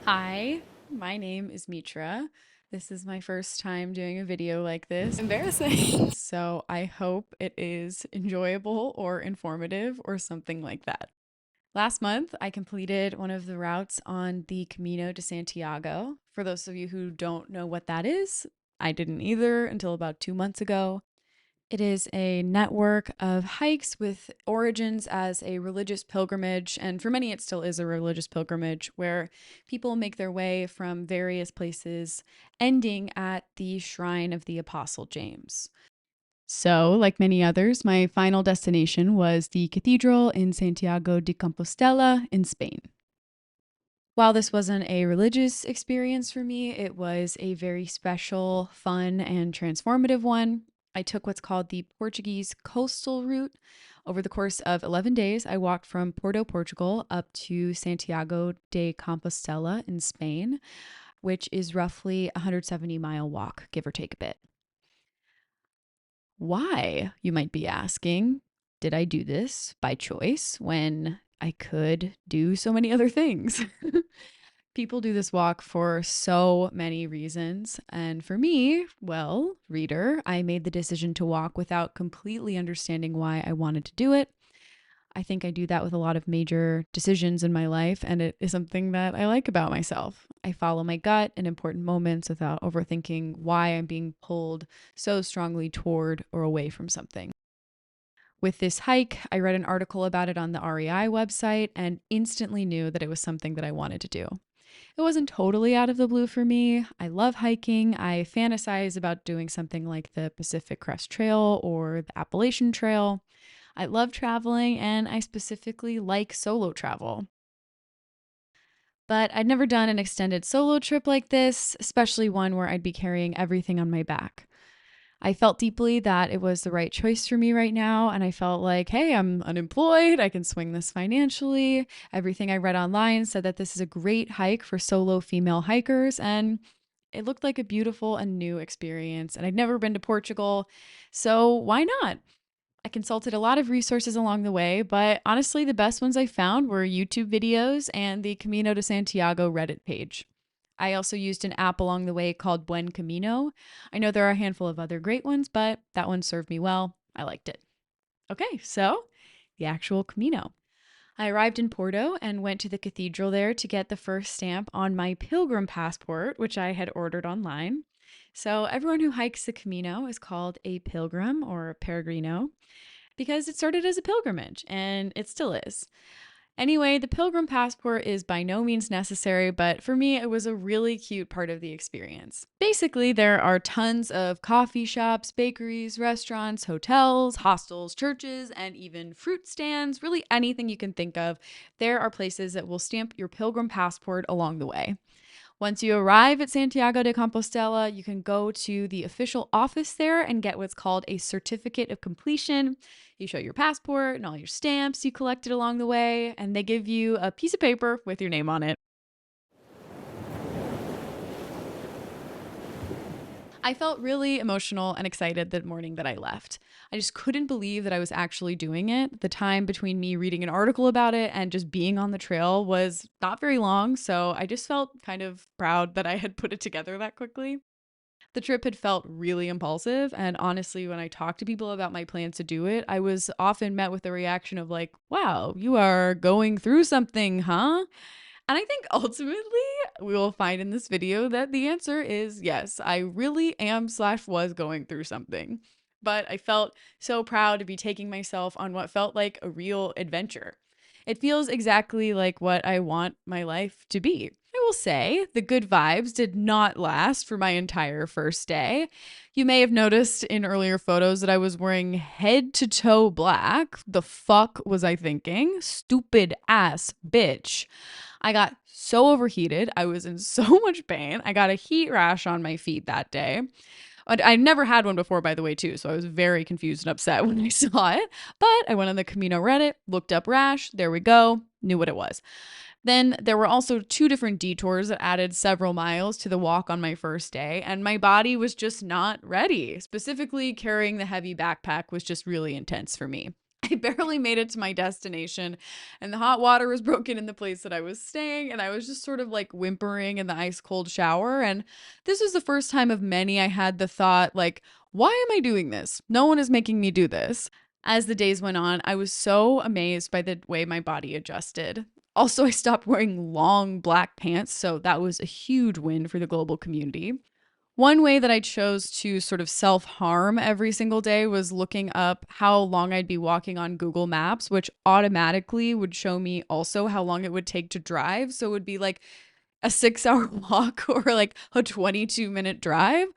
Hi, my name is Mitra. This is my first time doing a video like this, Embarrassing. so I hope it is enjoyable or informative or something like that. Last month, I completed one of the routes on the Camino de Santiago. For those of you who don't know what that is, I didn't either until about 2 months ago. It is a network of hikes with origins as a religious pilgrimage, and for many, it still is a religious pilgrimage where people make their way from various places, ending at the shrine of the Apostle James. So, like many others, my final destination was the cathedral in Santiago de Compostela in Spain. While this wasn't a religious experience for me, it was a very special, fun, and transformative one. I took what's called the Portuguese Coastal route. Over the course of 11 days, I walked from Porto, Portugal, up to Santiago de Compostela in Spain, which is roughly a 170-mile walk, give or take a bit. Why, you might be asking, did I do this by choice when I could do so many other things? People do this walk for so many reasons. And for me, well, reader, I made the decision to walk without completely understanding why I wanted to do it. I think I do that with a lot of major decisions in my life, and it is something that I like about myself. I follow my gut in important moments without overthinking why I'm being pulled so strongly toward or away from something. With this hike, I read an article about it on the REI website and instantly knew that it was something that I wanted to do. It wasn't totally out of the blue for me. I love hiking. I fantasize about doing something like the Pacific Crest Trail or the Appalachian Trail. I love traveling and I specifically like solo travel. But I'd never done an extended solo trip like this, especially one where I'd be carrying everything on my back. I felt deeply that it was the right choice for me right now. And I felt like, hey, I'm unemployed. I can swing this financially. Everything I read online said that this is a great hike for solo female hikers. And it looked like a beautiful and new experience. And I'd never been to Portugal. So why not? I consulted a lot of resources along the way, but honestly, the best ones I found were YouTube videos and the Camino de Santiago Reddit page. I also used an app along the way called Buen Camino. I know there are a handful of other great ones, but that one served me well. I liked it. Okay, so the actual Camino. I arrived in Porto and went to the cathedral there to get the first stamp on my pilgrim passport, which I had ordered online. So, everyone who hikes the Camino is called a pilgrim or a peregrino because it started as a pilgrimage and it still is. Anyway, the pilgrim passport is by no means necessary, but for me, it was a really cute part of the experience. Basically, there are tons of coffee shops, bakeries, restaurants, hotels, hostels, churches, and even fruit stands, really anything you can think of. There are places that will stamp your pilgrim passport along the way. Once you arrive at Santiago de Compostela, you can go to the official office there and get what's called a certificate of completion. You show your passport and all your stamps you collected along the way, and they give you a piece of paper with your name on it. I felt really emotional and excited the morning that I left. I just couldn't believe that I was actually doing it. The time between me reading an article about it and just being on the trail was not very long, so I just felt kind of proud that I had put it together that quickly. The trip had felt really impulsive, and honestly, when I talked to people about my plans to do it, I was often met with the reaction of, like, wow, you are going through something, huh? And I think ultimately we will find in this video that the answer is yes, I really am slash was going through something. But I felt so proud to be taking myself on what felt like a real adventure. It feels exactly like what I want my life to be. I will say the good vibes did not last for my entire first day. You may have noticed in earlier photos that I was wearing head to toe black. The fuck was I thinking? Stupid ass bitch. I got so overheated. I was in so much pain. I got a heat rash on my feet that day. I never had one before, by the way, too. So I was very confused and upset when I saw it. But I went on the Camino Reddit, looked up rash. There we go. Knew what it was. Then there were also two different detours that added several miles to the walk on my first day, and my body was just not ready. Specifically, carrying the heavy backpack was just really intense for me. I barely made it to my destination, and the hot water was broken in the place that I was staying, and I was just sort of like whimpering in the ice cold shower. And this was the first time of many I had the thought, like, why am I doing this? No one is making me do this. As the days went on, I was so amazed by the way my body adjusted. Also, I stopped wearing long black pants, so that was a huge win for the global community. One way that I chose to sort of self harm every single day was looking up how long I'd be walking on Google Maps, which automatically would show me also how long it would take to drive. So it would be like a 6 hour walk or like a 22-minute drive.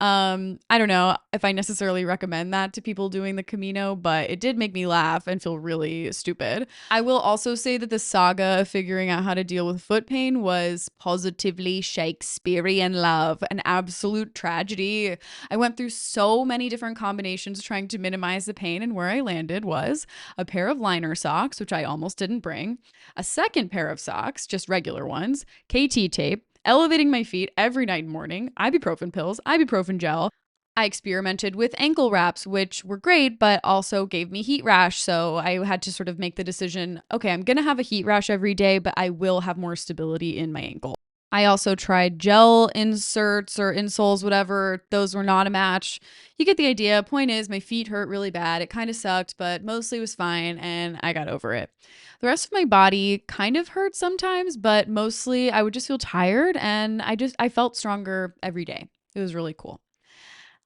I don't know if I necessarily recommend that to people doing the Camino, but it did make me laugh and feel really stupid. I will also say that the saga of figuring out how to deal with foot pain was positively Shakespearean love, an absolute tragedy. I went through so many different combinations trying to minimize the pain, and where I landed was a pair of liner socks, which I almost didn't bring, a second pair of socks, just regular ones, KT tape, elevating my feet every night and morning, ibuprofen pills, ibuprofen gel. I experimented with ankle wraps, which were great, but also gave me heat rash. So I had to sort of make the decision, okay, I'm going to have a heat rash every day, but I will have more stability in my ankle. I also tried gel inserts or insoles, whatever. Those were not a match. You get the idea. Point is, my feet hurt really bad. It kind of sucked, but mostly was fine, and I got over it. The rest of my body kind of hurt sometimes, but mostly I would just feel tired, and I felt stronger every day. It was really cool.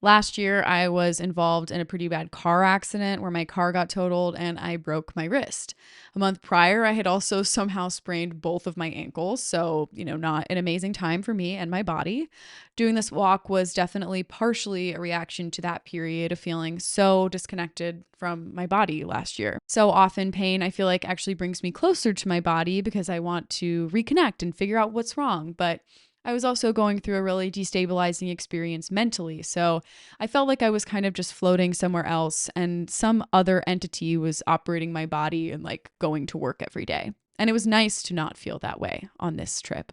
Last year, I was involved in a pretty bad car accident where my car got totaled and I broke my wrist. A month prior, I had also somehow sprained both of my ankles. So, not an amazing time for me and my body. Doing this walk was definitely partially a reaction to that period of feeling so disconnected from my body last year. So often, pain, I feel like, actually brings me closer to my body because I want to reconnect and figure out what's wrong. But I was also going through a really destabilizing experience mentally. So I felt like I was kind of just floating somewhere else and some other entity was operating my body and like going to work every day. And it was nice to not feel that way on this trip.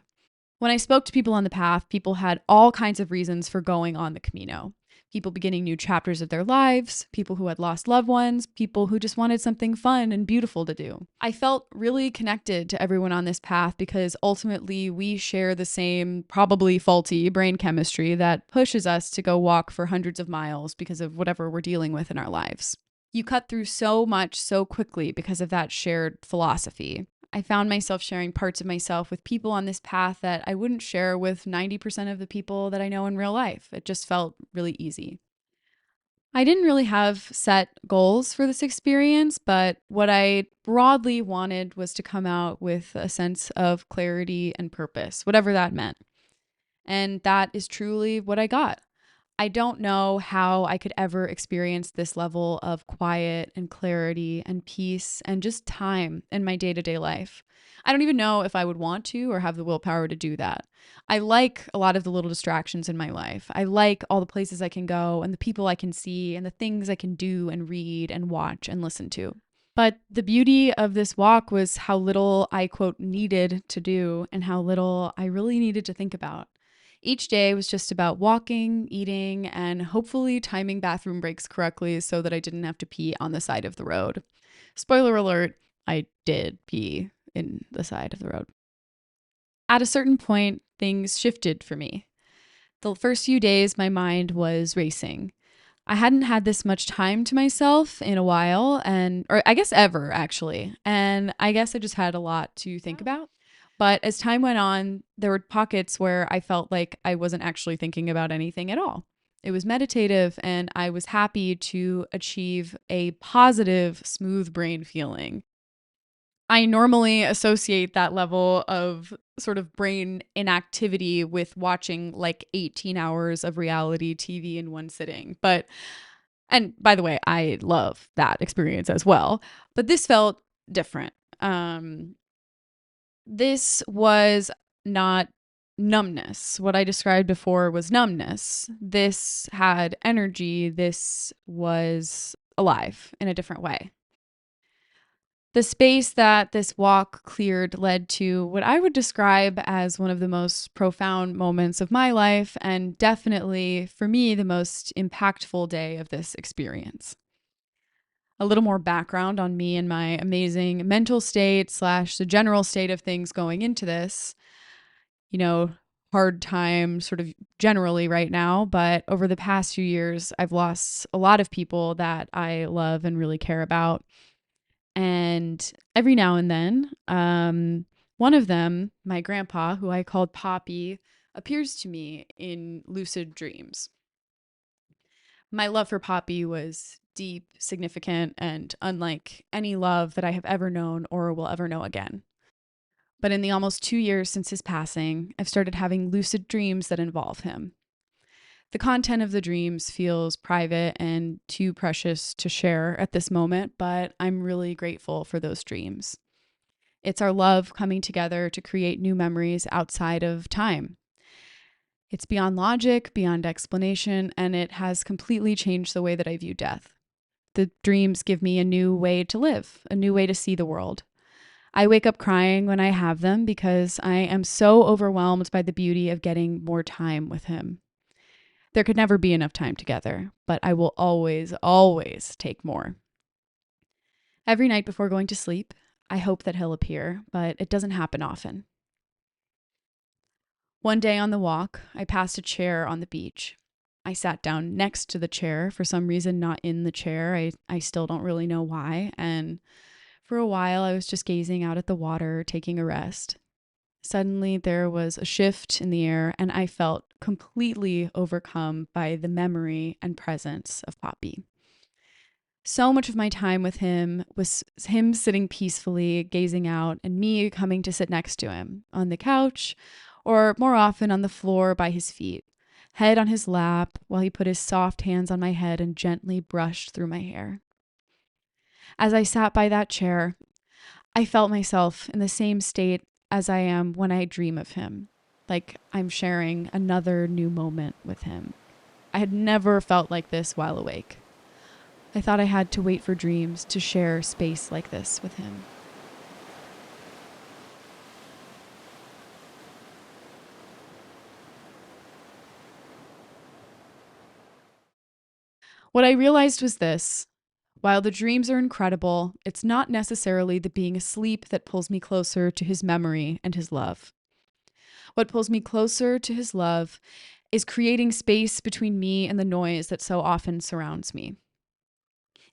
When I spoke to people on the path, people had all kinds of reasons for going on the Camino. People beginning new chapters of their lives, people who had lost loved ones, people who just wanted something fun and beautiful to do. I felt really connected to everyone on this path because ultimately we share the same, probably faulty brain chemistry that pushes us to go walk for hundreds of miles because of whatever we're dealing with in our lives. You cut through so much so quickly because of that shared philosophy. I found myself sharing parts of myself with people on this path that I wouldn't share with 90% of the people that I know in real life. It just felt really easy. I didn't really have set goals for this experience, but what I broadly wanted was to come out with a sense of clarity and purpose, whatever that meant. And that is truly what I got. I don't know how I could ever experience this level of quiet and clarity and peace and just time in my day-to-day life. I don't even know if I would want to or have the willpower to do that. I like a lot of the little distractions in my life. I like all the places I can go and the people I can see and the things I can do and read and watch and listen to. But the beauty of this walk was how little I, quote, needed to do and how little I really needed to think about. Each day was just about walking, eating, and hopefully timing bathroom breaks correctly so that I didn't have to pee on the side of the road. Spoiler alert, I did pee in the side of the road. At a certain point, things shifted for me. The first few days, my mind was racing. I hadn't had this much time to myself in a while, or I guess ever, actually. And I guess I just had a lot to think about. But as time went on, there were pockets where I felt like I wasn't actually thinking about anything at all. It was meditative, and I was happy to achieve a positive, smooth brain feeling. I normally associate that level of sort of brain inactivity with watching like 18 hours of reality TV in one sitting. And by the way, I love that experience as well. But this felt different. This was not numbness. What I described before was numbness. This had energy. This was alive in a different way. The space that this walk cleared led to what I would describe as one of the most profound moments of my life, and definitely, for me, the most impactful day of this experience. A little more background on me and my amazing mental state slash the general state of things going into this. You know, hard time sort of generally right now, but over the past few years, I've lost a lot of people that I love and really care about. And every now and then, one of them, my grandpa, who I called Poppy, appears to me in lucid dreams. My love for Poppy was deep, significant, and unlike any love that I have ever known or will ever know again. But in the almost 2 years since his passing, I've started having lucid dreams that involve him. The content of the dreams feels private and too precious to share at this moment, but I'm really grateful for those dreams. It's our love coming together to create new memories outside of time. It's beyond logic, beyond explanation, and it has completely changed the way that I view death. The dreams give me a new way to live, a new way to see the world. I wake up crying when I have them because I am so overwhelmed by the beauty of getting more time with him. There could never be enough time together, but I will always, always take more. Every night before going to sleep, I hope that he'll appear, but it doesn't happen often. One day on the walk, I passed a chair on the beach. I sat down next to the chair, for some reason, not in the chair. I still don't really know why. And for a while, I was just gazing out at the water, taking a rest. Suddenly, there was a shift in the air, and I felt completely overcome by the memory and presence of Poppy. So much of my time with him was him sitting peacefully, gazing out, and me coming to sit next to him on the couch, or more often on the floor by his feet, head on his lap, while he put his soft hands on my head and gently brushed through my hair. As I sat by that chair, I felt myself in the same state as I am when I dream of him, like I'm sharing another new moment with him. I had never felt like this while awake. I thought I had to wait for dreams to share space like this with him. What I realized was this: while the dreams are incredible, it's not necessarily the being asleep that pulls me closer to his memory and his love. What pulls me closer to his love is creating space between me and the noise that so often surrounds me.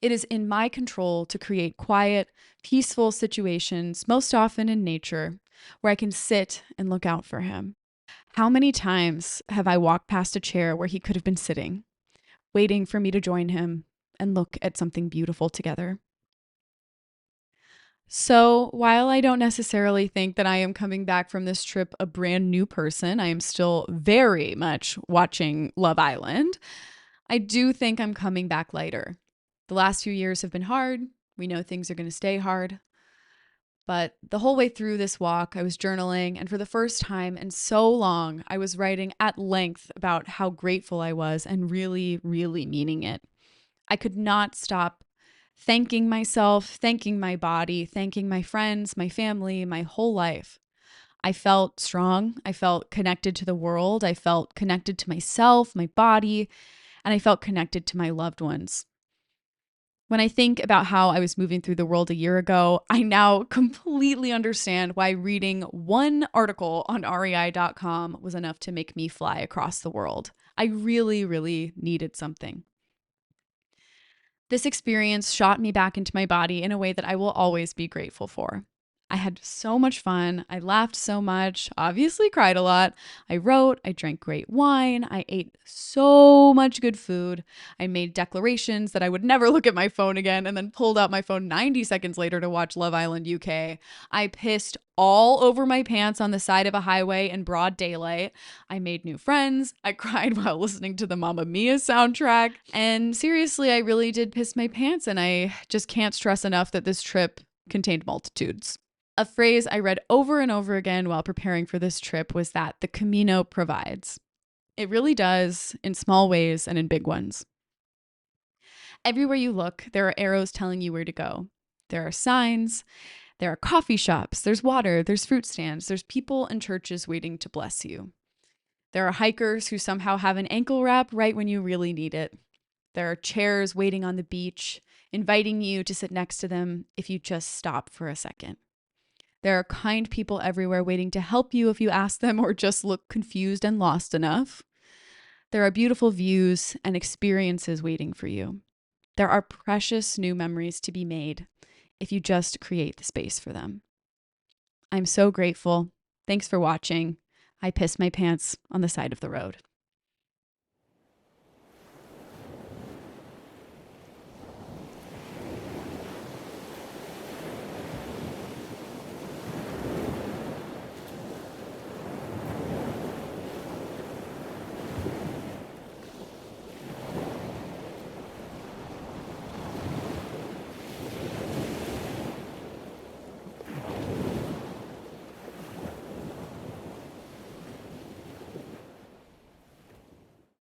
It is in my control to create quiet, peaceful situations, most often in nature, where I can sit and look out for him. How many times have I walked past a chair where he could have been sitting, waiting for me to join him and look at something beautiful together? So, while I don't necessarily think that I am coming back from this trip a brand new person, I am still very much watching Love Island. I do think I'm coming back lighter. The last few years have been hard. We know things are going to stay hard. But the whole way through this walk, I was journaling, and for the first time in so long, I was writing at length about how grateful I was and really, really meaning it. I could not stop thanking myself, thanking my body, thanking my friends, my family, my whole life. I felt strong. I felt connected to the world. I felt connected to myself, my body, and I felt connected to my loved ones. When I think about how I was moving through the world a year ago, I now completely understand why reading one article on REI.com was enough to make me fly across the world. I really, really needed something. This experience shot me back into my body in a way that I will always be grateful for. I had so much fun. I laughed so much, obviously cried a lot. I wrote, I drank great wine. I ate so much good food. I made declarations that I would never look at my phone again and then pulled out my phone 90 seconds later to watch Love Island UK. I pissed all over my pants on the side of a highway in broad daylight. I made new friends. I cried while listening to the Mamma Mia soundtrack. And seriously, I really did piss my pants, and I just can't stress enough that this trip contained multitudes. A phrase I read over and over again while preparing for this trip was that the Camino provides. It really does, in small ways and in big ones. Everywhere you look, there are arrows telling you where to go. There are signs, there are coffee shops, there's water, there's fruit stands, there's people and churches waiting to bless you. There are hikers who somehow have an ankle wrap right when you really need it. There are chairs waiting on the beach. inviting you to sit next to them if you just stop for a second. There are kind people everywhere waiting to help you if you ask them or just look confused and lost enough. There are beautiful views and experiences waiting for you. There are precious new memories to be made if you just create the space for them. I'm so grateful. Thanks for watching. I pissed my pants on the side of the road.